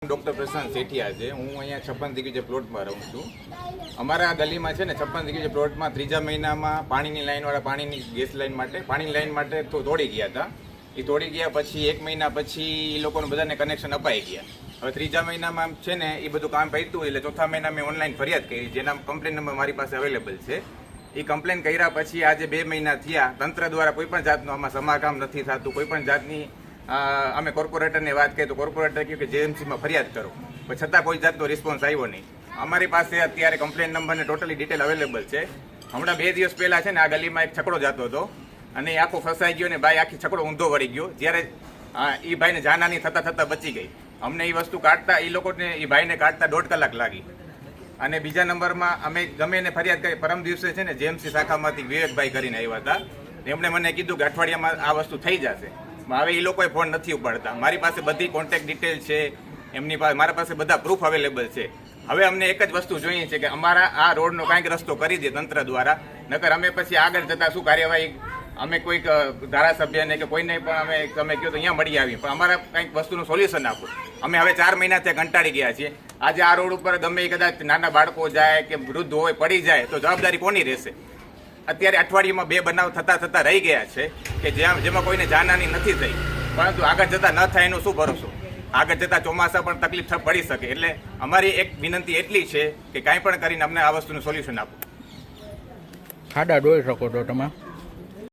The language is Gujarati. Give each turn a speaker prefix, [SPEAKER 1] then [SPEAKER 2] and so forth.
[SPEAKER 1] ડૉક્ટર પ્રશાંત સેઠિયા છે। હું અહીંયા 56 દિગ્વિજય પ્લોટમાં રહું છું। અમારા ગલીમાં છે ને 56 દિગ્વિજય પ્લોટમાં ત્રીજા મહિનામાં પાણીની લાઈનવાળા પાણીની ગેસ લાઈન માટે પાણીની લાઈન માટે તો તોડી ગયા હતા। એ તોડી ગયા પછી 1 મહિના પછી એ લોકોને બધાને કનેક્શન અપાઈ ગયા। હવે ત્રીજા મહિનામાં છે ને એ બધું કામ પત્યું એટલે ચોથા મહિના મેં ઓનલાઈન ફરિયાદ કરી, જેના કમ્પ્લેન નંબર મારી પાસે અવેલેબલ છે। એ કમ્પ્લેન કર્યા પછી આજે 2 મહિના થયા, તંત્ર દ્વારા કોઈ પણ જાતનું આમાં સમાકામ નથી થતું। કોઈ પણ જાતની અમે કોર્પોરેટરને વાત કરી તો કોર્પોરેટર કહ્યું કે જેએમસીમાં ફરિયાદ કરો, પણ છતાં કોઈ જાતનો રિસ્પોન્સ આવ્યો નહીં। અમારી પાસે અત્યારે કમ્પ્લેન નંબરને ટોટલી ડિટેલ અવેલેબલ છે। હમણાં 2 દિવસ પહેલાં છે ને આ ગલીમાં એક છકડો જતો હતો અને એ આખો ફસાઈ ગયો ને ભાઈ આખી છકડો ઊંધો વળી ગયો, જ્યારે એ ભાઈને જાનહાની થતાં બચી ગઈ। અમને એ વસ્તુ કાઢતા એ લોકોને એ ભાઈને કાઢતા 1.5 કલાક લાગી। અને બીજા નંબરમાં અમે ગમે એને ફરિયાદ કરી, પરમ દિવસે છે ને જેએમસી શાખામાંથી વિવેકભાઈ કરીને આવ્યા હતા, એમણે મને કીધું કે અઠવાડિયામાં આ વસ્તુ થઈ જશે। હવે એ લોકોએ ફોન નથી ઉપાડતા। મારી પાસે બધી કોન્ટેક્ટ ડિટેલ છે એમની પાસે, મારા પાસે બધા પ્રૂફ અવેલેબલ છે। હવે અમને એક જ વસ્તુ જોઈએ છે કે અમારા આ રોડનો કાંઈક રસ્તો કરી દે તંત્ર દ્વારા, નકર અમે પછી આગળ જતાં શું કાર્યવાહી અમે કોઈક ધારાસભ્યને કે કોઈને પણ તમે કહો તો અહીંયા મળી આવી, પણ અમારા કંઈક વસ્તુનું સોલ્યુશન આપો। અમે હવે 4 મહિનાથી કંટાળી ગયા છીએ। આજે આ રોડ ઉપર ગમે કદાચ નાના બાળકો જાય કે વૃદ્ધ હોય પડી જાય તો જવાબદારી કોની રહેશે? અત્યારે અઠવાડિયામાં 2 બનાવ થતા રહી ગયા છે કે જેમાં કોઈને જાનહાની નથી થઈ, પરંતુ આગળ જતાં ન થાય એનું શું ભરોસો? આગળ જતાં ચોમાસા પણ તકલીફ પડી શકે। એટલે અમારી એક વિનંતી એટલી છે કે કાંઈ પણ કરીને અમને આ વસ્તુનું સોલ્યુશન આપો।
[SPEAKER 2] ખાડા ડોઈ શકો છો તમે?